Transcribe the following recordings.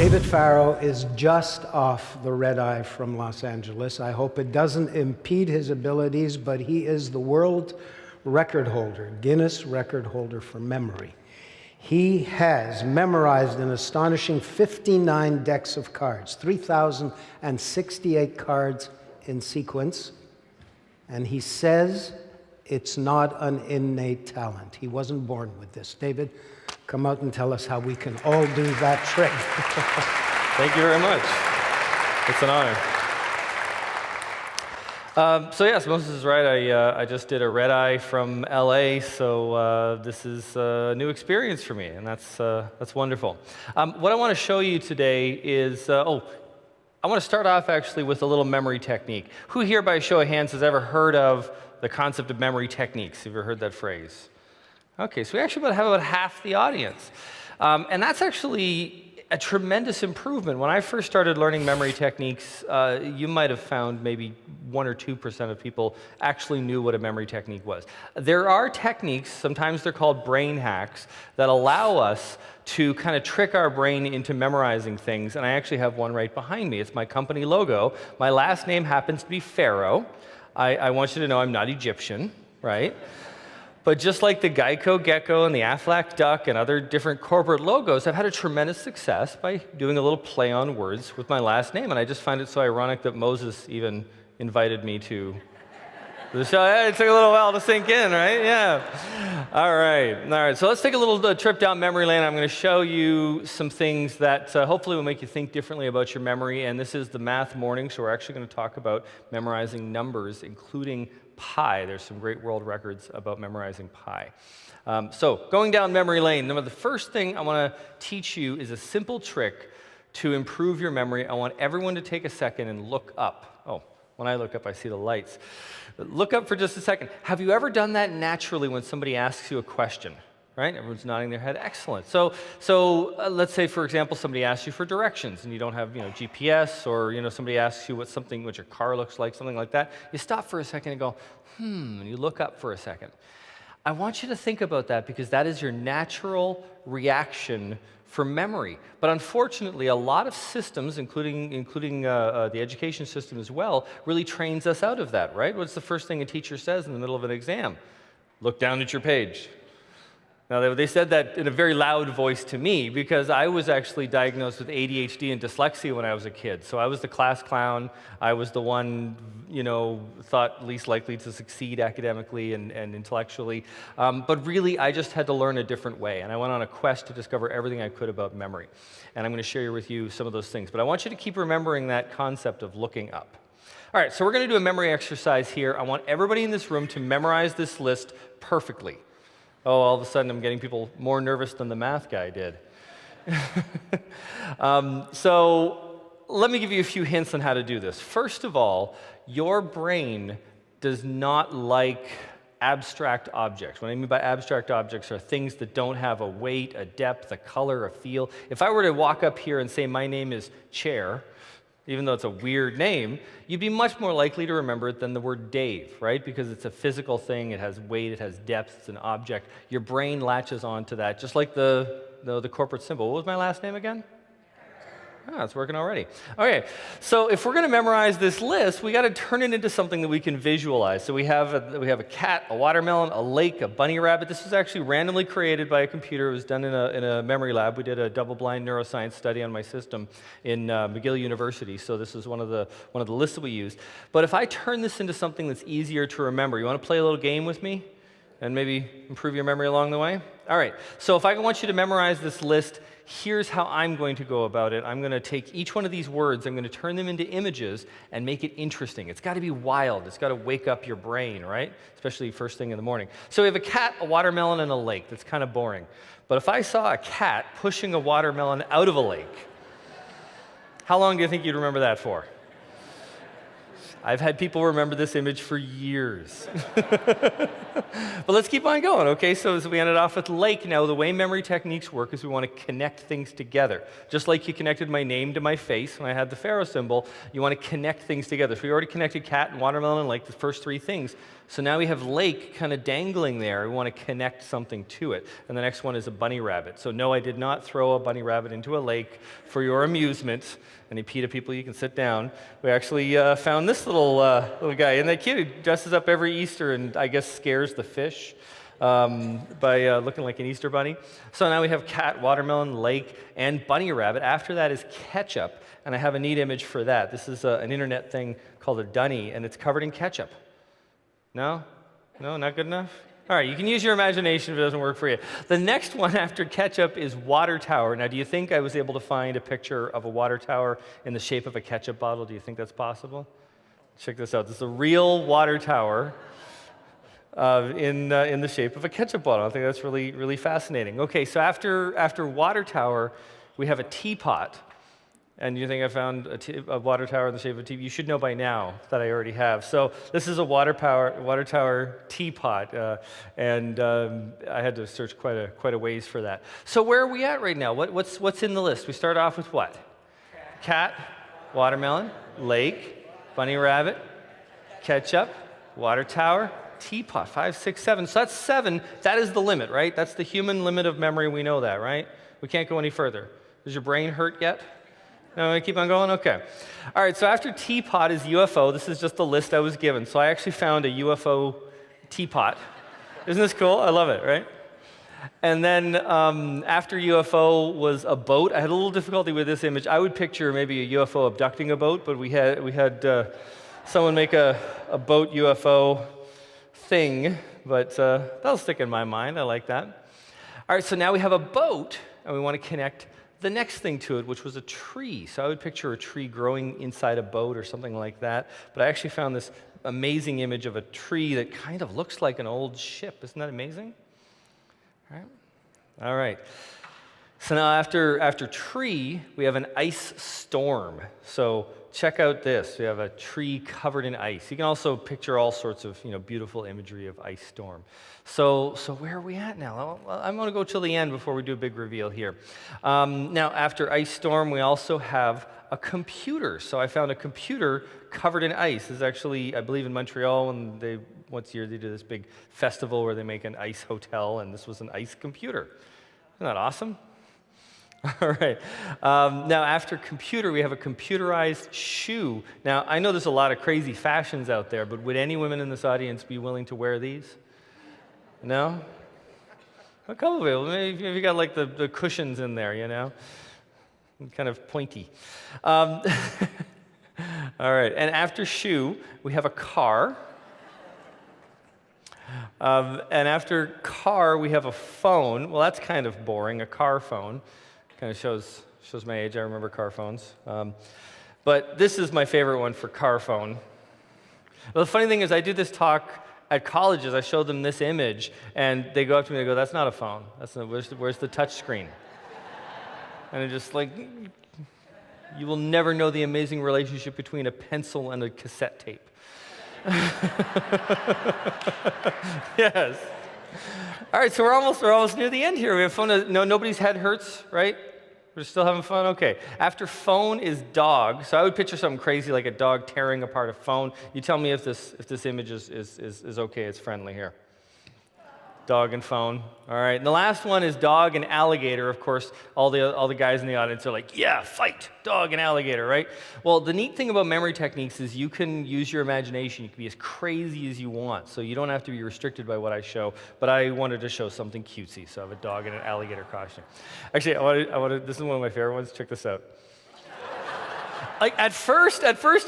David Farrow is just off the red eye from Los Angeles. I hope it doesn't impede his abilities, but he is the world record holder, Guinness record holder for memory. He has memorized an astonishing 59 decks of cards, 3,068 cards in sequence, and he says it's not an innate talent. He wasn't born with this. David, come out and tell us how we can all do that trick. Thank you very much. It's an honor. So yes, Moses is right. I just did a red eye from LA, so this is a new experience for me, and that's wonderful. What I want to show you today is, I want to start off actually with a little memory technique. Who here, by a show of hands, has ever heard of the concept of memory techniques? Have you ever heard that phrase? Okay, so we actually have about half the audience. And that's actually a tremendous improvement. When I first started learning memory techniques, you might have found maybe 1 or 2% of people actually knew what a memory technique was. There are techniques, sometimes they're called brain hacks, that allow us to kind of trick our brain into memorizing things, and I actually have one right behind me. It's my company logo. My last name happens to be Farrow. I want you to know I'm not Egyptian, right? But just like the Geico Gecko and the Aflac Duck and other different corporate logos, I've had a tremendous success by doing a little play on words with my last name. And I just find it so ironic that Moses even invited me to the show. It took a little while to sink in, right? Yeah. All right. So let's take a little trip down memory lane. I'm going to show you some things that hopefully will make you think differently about your memory. And this is the Math Morning, so we're actually going to talk about memorizing numbers, including pi. There's some great world records about memorizing pi. So going down memory lane, the first thing I want to teach you is a simple trick to improve your memory. I want everyone to take a second and look up. Oh, when I look up, I see the lights. Look up for just a second. Have you ever done that naturally when somebody asks you a question? Right? Everyone's nodding their head. Excellent. So let's say, for example, somebody asks you for directions and you don't have, GPS, or somebody asks you what your car looks like, something like that. You stop for a second and go, and you look up for a second. I want you to think about that because that is your natural reaction for memory. But unfortunately, a lot of systems, including the education system as well, really trains us out of that, right? What's the first thing a teacher says in the middle of an exam? Look down at your page. Now, they said that in a very loud voice to me because I was actually diagnosed with ADHD and dyslexia when I was a kid. So I was the class clown. I was the one, thought least likely to succeed academically and intellectually. But really, I just had to learn a different way. And I went on a quest to discover everything I could about memory. And I'm going to share with you some of those things. But I want you to keep remembering that concept of looking up. All right, so we're going to do a memory exercise here. I want everybody in this room to memorize this list perfectly. Oh, all of a sudden I'm getting people more nervous than the math guy did. So let me give you a few hints on how to do this. First of all, your brain does not like abstract objects. What I mean by abstract objects are things that don't have a weight, a depth, a color, a feel. If I were to walk up here and say my name is Chair, even though it's a weird name, you'd be much more likely to remember it than the word Dave, right? Because it's a physical thing, it has weight, it has depth, it's an object. Your brain latches onto that, just like the corporate symbol. What was my last name again? It's working already. Okay, so if we're going to memorize this list, we got to turn it into something that we can visualize. So we have a cat, a watermelon, a lake, a bunny rabbit. This was actually randomly created by a computer. It was done in a memory lab. We did a double-blind neuroscience study on my system in McGill University. So this is one of the lists that we used. But if I turn this into something that's easier to remember, you want to play a little game with me and maybe improve your memory along the way? All right. So if I want you to memorize this list, here's how I'm going to go about it. I'm going to take each one of these words, I'm going to turn them into images and make it interesting. It's got to be wild. It's got to wake up your brain, right? Especially first thing in the morning. So we have a cat, a watermelon, and a lake. That's kind of boring. But if I saw a cat pushing a watermelon out of a lake, how long do you think you'd remember that for? I've had people remember this image for years. But let's keep on going, okay? So as we ended off with lake, now the way memory techniques work is we want to connect things together. Just like you connected my name to my face when I had the Farrow symbol, you want to connect things together. So we already connected cat and watermelon and lake, the first three things. So now we have lake kind of dangling there. We want to connect something to it. And the next one is a bunny rabbit. So no, I did not throw a bunny rabbit into a lake for your amusement. Any PETA people, you can sit down. We actually found this little guy. Isn't that cute? He dresses up every Easter and I guess scares the fish by looking like an Easter bunny. So now we have cat, watermelon, lake, and bunny rabbit. After that is ketchup, and I have a neat image for that. This is an internet thing called a dunny, and it's covered in ketchup. No? No, not good enough? All right, you can use your imagination if it doesn't work for you. The next one after ketchup is water tower. Now, do you think I was able to find a picture of a water tower in the shape of a ketchup bottle? Do you think that's possible? Check this out. This is a real water tower in the shape of a ketchup bottle. I think that's really, really fascinating. Okay, so after water tower, we have a teapot. And you think I found a water tower in the shape of a teapot? You should know by now that I already have. So this is a water tower teapot, and I had to search quite a ways for that. So where are we at right now? What's in the list? We start off with what? Cat, watermelon, lake, bunny rabbit, ketchup, water tower, teapot. 5, 6, 7. So that's 7. That is the limit, right? That's the human limit of memory. We know that, right? We can't go any further. Does your brain hurt yet? No, I keep on going? Okay. All right, so after teapot is UFO. This is just the list I was given. So I actually found a UFO teapot. Isn't this cool? I love it, right? And then after UFO was a boat. I had a little difficulty with this image. I would picture maybe a UFO abducting a boat, but we had someone make a boat UFO thing, but that'll stick in my mind. I like that. All right, so now we have a boat, and we want to connect the next thing to it, which was a tree. So I would picture a tree growing inside a boat or something like that. But I actually found this amazing image of a tree that kind of looks like an old ship. Isn't that amazing? All right. So now after tree, we have an ice storm. So check out this. We have a tree covered in ice. You can also picture all sorts of beautiful imagery of ice storm. So where are we at now? Well, I'm going to go till the end before we do a big reveal here. Now, after ice storm, we also have a computer. So I found a computer covered in ice. This is actually, I believe, in Montreal, and once a year they do this big festival where they make an ice hotel, and this was an ice computer. Isn't that awesome? All right. Now, after computer, we have a computerized shoe. Now, I know there's a lot of crazy fashions out there, but would any women in this audience be willing to wear these? No? A couple of people. Maybe you got like the cushions in there, kind of pointy. All right. And after shoe, we have a car. And after car, we have a phone. Well, that's kind of boring, a car phone. Kind of shows my age. I remember car phones. But this is my favorite one for car phone. Well, the funny thing is I do this talk at colleges. I show them this image, and they go up to me and they go, "That's not a phone. Where's the touch screen?" And I'm just like, you will never know the amazing relationship between a pencil and a cassette tape. Yes. All right, so we're almost near the end here. We have phone. No, nobody's head hurts, right? We're still having fun? Okay. After phone is dog. So I would picture something crazy like a dog tearing apart a phone. You tell me if this image is okay, it's friendly here. Dog and phone. All right. And the last one is dog and alligator. Of course, all the guys in the audience are like, yeah, fight, dog and alligator, right? Well, the neat thing about memory techniques is you can use your imagination. You can be as crazy as you want. So you don't have to be restricted by what I show. But I wanted to show something cutesy. So I have a dog and an alligator costume. Actually, I wanted, this is one of my favorite ones. Check this out. Like at first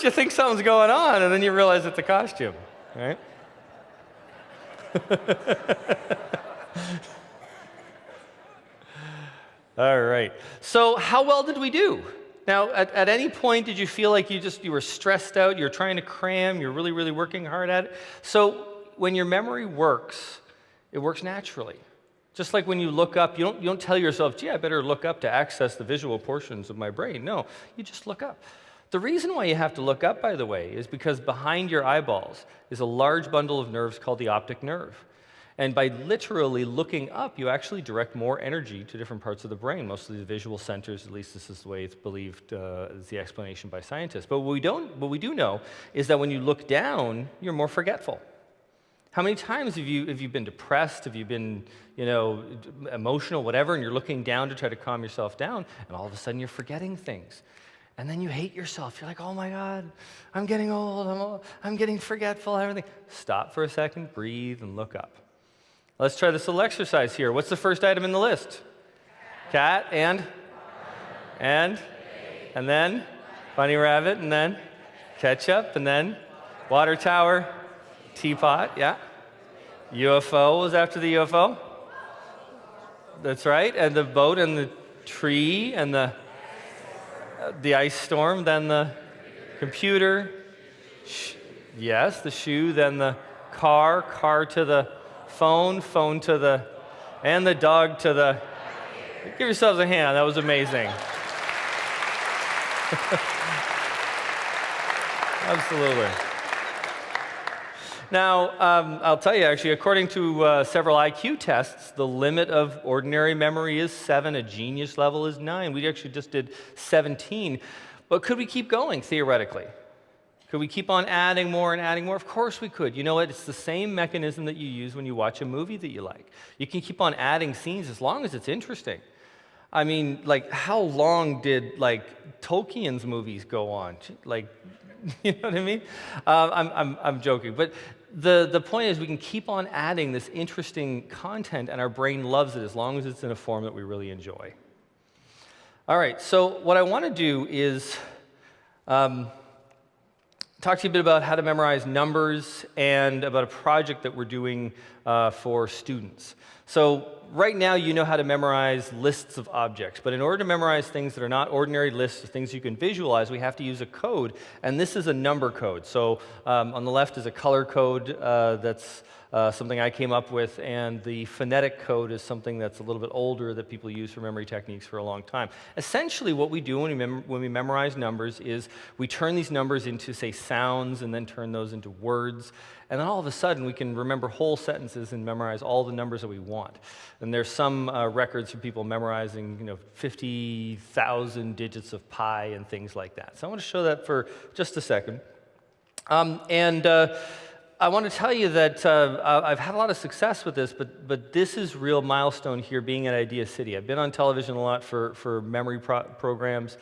you think something's going on, and then you realize it's a costume, right? All right. So how well did we do? Now, at any point, did you feel like you were stressed out, you're trying to cram, you're really, really working hard at it? So when your memory works, it works naturally. Just like when you look up, you don't tell yourself, gee, I better look up to access the visual portions of my brain. No, you just look up. The reason why you have to look up, by the way, is because behind your eyeballs is a large bundle of nerves called the optic nerve. And by literally looking up, you actually direct more energy to different parts of the brain, mostly the visual centers. At least this is the way it's believed, is the explanation by scientists. But what we do know is that when you look down, you're more forgetful. How many times have you been depressed, have you been, emotional, whatever, and you're looking down to try to calm yourself down, and all of a sudden you're forgetting things. And then you hate yourself. You're like, oh my God, I'm getting old, I'm getting forgetful, everything. Stop for a second, breathe, and look up. Let's try this little exercise here. What's the first item in the list? Cat, and then bunny rabbit, and then ketchup, and then water tower, teapot, yeah. UFO was after the UFO. That's right, and the boat, and the tree, and the ice storm, then the computer, yes, the shoe, then the car to the phone to the, and the dog to the, give yourselves a hand, that was amazing. Absolutely. Now, I'll tell you actually, according to several IQ tests, the limit of ordinary memory is 7, a genius level is 9. We actually just did 17. But could we keep going, theoretically? Could we keep on adding more and adding more? Of course we could. You know what? It's the same mechanism that you use when you watch a movie that you like. You can keep on adding scenes as long as it's interesting. I mean, like, how long did, Tolkien's movies go on? You know what I mean? I'm joking. But the point is we can keep on adding this interesting content, and our brain loves it as long as it's in a form that we really enjoy. All right, so what I want to do is talk to you a bit about how to memorize numbers and about a project that we're doing for students. So right now you know how to memorize lists of objects, but in order to memorize things that are not ordinary lists of things you can visualize, we have to use a code, and this is a number code. So on the left is a color code that's something I came up with, and the phonetic code is something that's a little bit older that people use for memory techniques for a long time. Essentially what we do when we memorize numbers is we turn these numbers into, say, sounds, and then turn those into words, and then all of a sudden we can remember whole sentences and memorize all the numbers that we want. And there's some records for people memorizing 50,000 digits of pi and things like that. So I want to show that for just a second. I want to tell you that I've had a lot of success with this, but this is real milestone here, being at Idea City. I've been on television a lot for memory programs.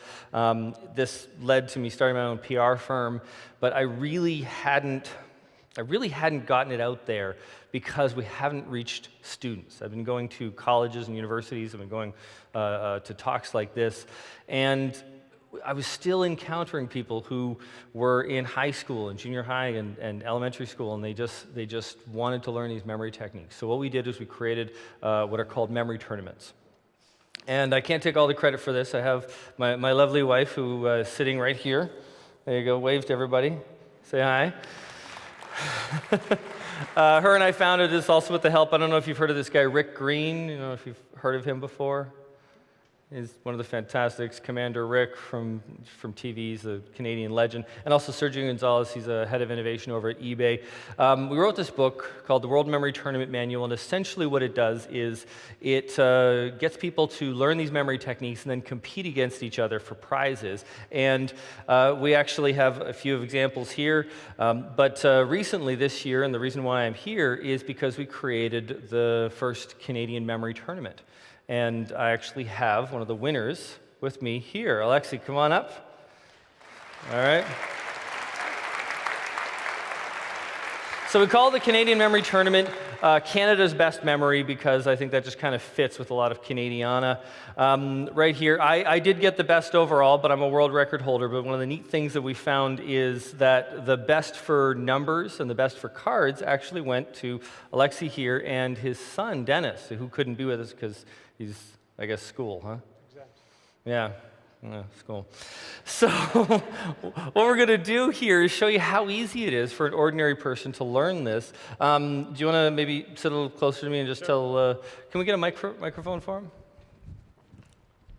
This led to me starting my own PR firm, but I really hadn't gotten it out there because we haven't reached students. I've been going to colleges and universities. I've been going to talks like this, and I was still encountering people who were in high school and junior high and elementary school, and they just wanted to learn these memory techniques. So what we did is we created what are called memory tournaments. And I can't take all the credit for this. I have my lovely wife who is sitting right here. There you go, wave to everybody. Say hi. Her and I founded this also with the help, I don't know if you've heard of this guy, Rick Green. You know if you've heard of him before. He's one of the fantastics, Commander Rick from TV. He's a Canadian legend. And also Sergio Gonzalez, he's a head of innovation over at eBay. We wrote this book called The World Memory Tournament Manual, and essentially what it does is it gets people to learn these memory techniques and then compete against each other for prizes. And we actually have a few examples here. But recently this year, and the reason why I'm here is because we created the first Canadian memory tournament. And I actually have one of the winners with me here. Alexi, come on up. All right. So we call the Canadian Memory Tournament Canada's Best Memory because I think that just kind of fits with a lot of Canadiana. Right here, I did get the best overall, but I'm a world record holder. But one of the neat things that we found is that the best for numbers and the best for cards actually went to Alexi here and his son, Dennis, who couldn't be with us because he's, I guess, school, huh? Exactly. Yeah. School. So what we're going to do here is show you how easy it is for an ordinary person to learn this. Do you want to maybe sit a little closer to me and just tell, can we get a microphone for him?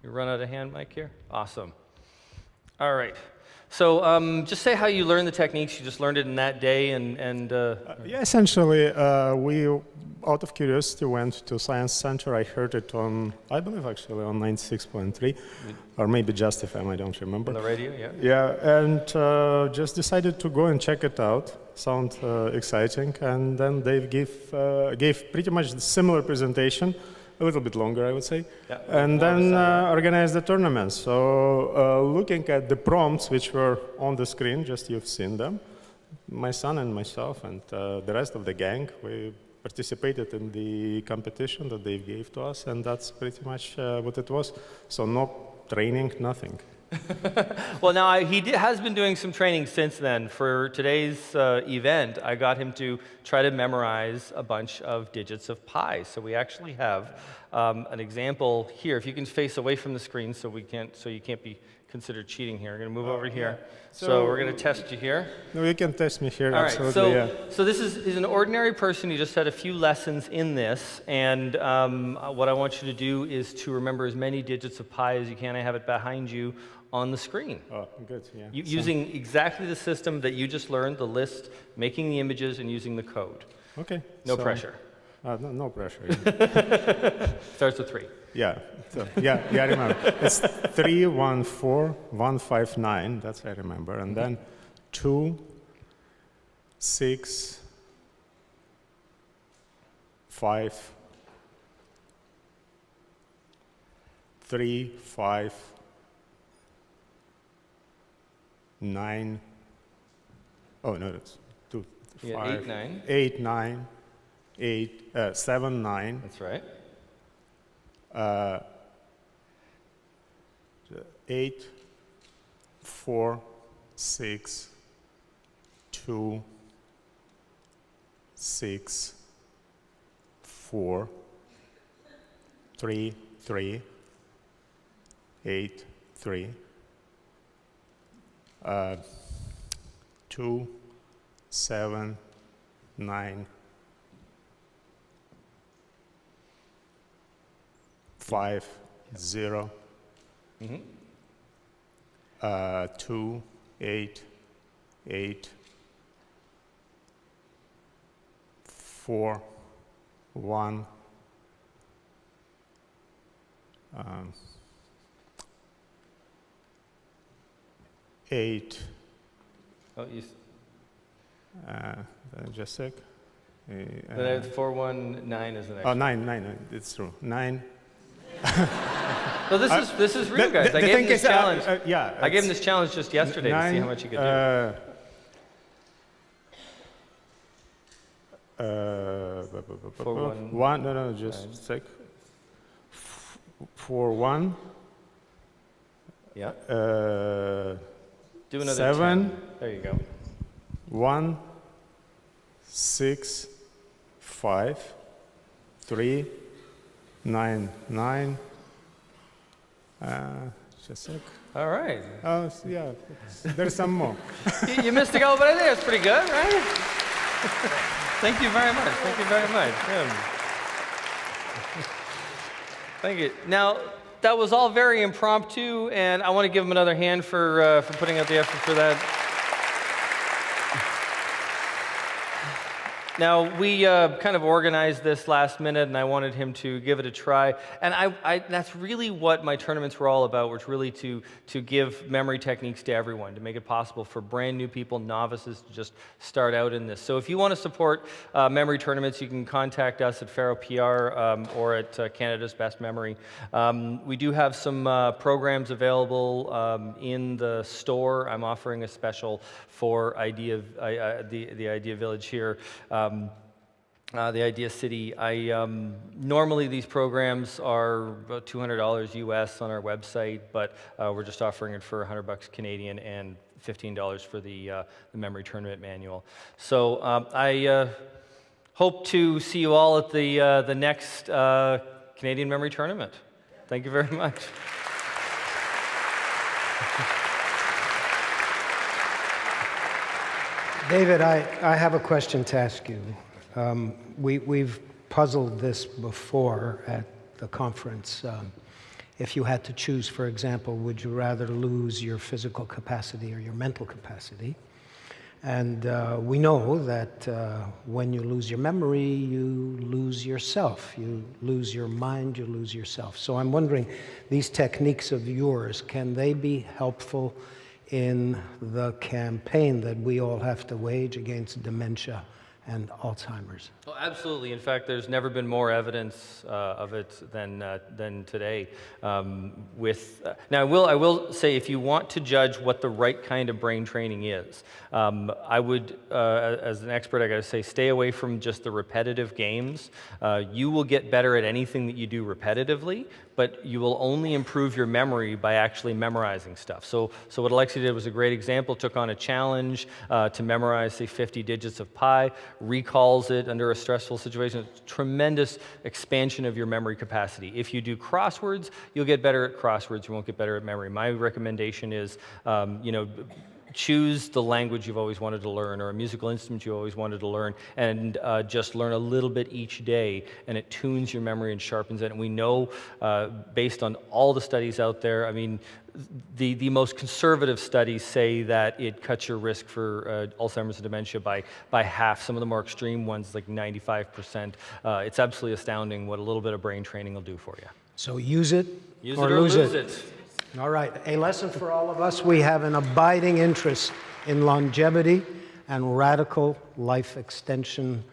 You run out of hand mic here? Awesome. All right. So just say how you learned the techniques. You just learned it in that day, Yeah, essentially, we, out of curiosity, went to Science Center. I heard it on, I believe actually, on 96.3, or maybe Just FM, I don't remember. on the radio, yeah. Yeah, and just decided to go and check it out. Sound exciting. And then Dave gave pretty much the similar presentation, a little bit longer, I would say, Yeah, and then organized the tournament. So looking at the prompts which were on the screen, just you've seen them, my son and myself and the rest of the gang, we participated in the competition that they gave to us, and that's pretty much what it was. So no training, nothing. Well, now has been doing some training since then. For today's event, I got him to try to memorize a bunch of digits of pi. So we actually have an example here. If you can face away from the screen, so you can't be considered cheating here. I'm going to move over here. So we're going to test you here. No, you can test me here. All Absolutely. right. So this is an ordinary person who just had a few lessons in this, and what I want you to do is to remember as many digits of pi as you can. I have it behind you on the screen. Oh, good. Yeah. Using exactly the system that you just learned, the list, making the images, and using the code. Okay. No pressure. No pressure. Starts with 3. Yeah. So, yeah, I remember. It's 3, 1, 4, 1, 5, 9. That's I remember. And then 2, 6, 5, 3, 5, 9. Oh no, that's 2, 5. Yeah, 8, 9. 8, 9. 7, 9. That's right. 8, 4, 6, 2, 6, 4, 3, 3, 8, 3, 2, 7, 9, 5, 0, 2, 8, 8, 4, 1, 8. Oh, Just a sec. Then 4, 1, 9 is the next. Oh, 9. It's true. 9. So this is real, guys. I gave him this challenge. Yeah. I gave him this challenge just yesterday to see how much he could do. 4, 1. No, just a sec. 4, 1. Yeah. Do another 7. 10. There you go. 1, 6, 5, 3, 9, 9. Just a sec. All right. Oh, yeah. There's some more. You missed a couple, but I think that's pretty good, right? Thank you very much. Thank you very much. Yeah. Thank you. Now, that was all very impromptu, and I want to give him another hand for putting out the effort for that. Now, we kind of organized this last minute, and I wanted him to give it a try. And that's really what my tournaments were all about, was really to give memory techniques to everyone, to make it possible for brand new people, novices, to just start out in this. So if you want to support memory tournaments, you can contact us at Farrow PR or at Canada's Best Memory. We do have some programs available in the store. I'm offering a special for the Idea Village here. The Idea City. Normally these programs are about $200 US on our website, but we're just offering it for $100 Canadian and $15 for the memory tournament manual. So I hope to see you all at the next Canadian memory tournament. Thank you very much. David, I have a question to ask you. We've puzzled this before at the conference. if you had to choose, for example, would you rather lose your physical capacity or your mental capacity? And we know that when you lose your memory, you lose yourself. You lose your mind, you lose yourself. So I'm wondering, these techniques of yours, can they be helpful in the campaign that we all have to wage against dementia and Alzheimer's? Oh, absolutely. In fact, there's never been more evidence of it than today. Now, I will say, if you want to judge what the right kind of brain training is, I would, as an expert, I got to say, stay away from just the repetitive games. You will get better at anything that you do repetitively, but you will only improve your memory by actually memorizing stuff. So what Alexei did was a great example. Took on a challenge to memorize, say, 50 digits of pi, recalls it under a stressful situation. It's tremendous expansion of your memory capacity. If you do crosswords, you'll get better at crosswords. You won't get better at memory. My recommendation is, choose the language you've always wanted to learn, or a musical instrument you always wanted to learn, and just learn a little bit each day, and it tunes your memory and sharpens it. And we know, based on all the studies out there, I mean, the most conservative studies say that it cuts your risk for Alzheimer's and dementia by half. Some of the more extreme ones, like 95%. It's absolutely astounding what a little bit of brain training will do for you. So use it Use or it or lose lose it. it. All right, a lesson for all of us. We have an abiding interest in longevity and radical life extension.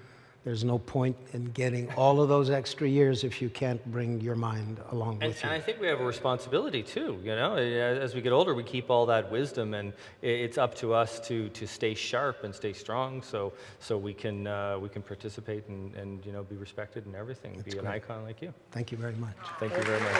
There's no point in getting all of those extra years if you can't bring your mind along with you. And I think we have a responsibility too, as we get older, we keep all that wisdom, and it's up to us to stay sharp and stay strong, so we can participate and be respected in everything, and be an icon like you. Thank you very much. Thank you very much.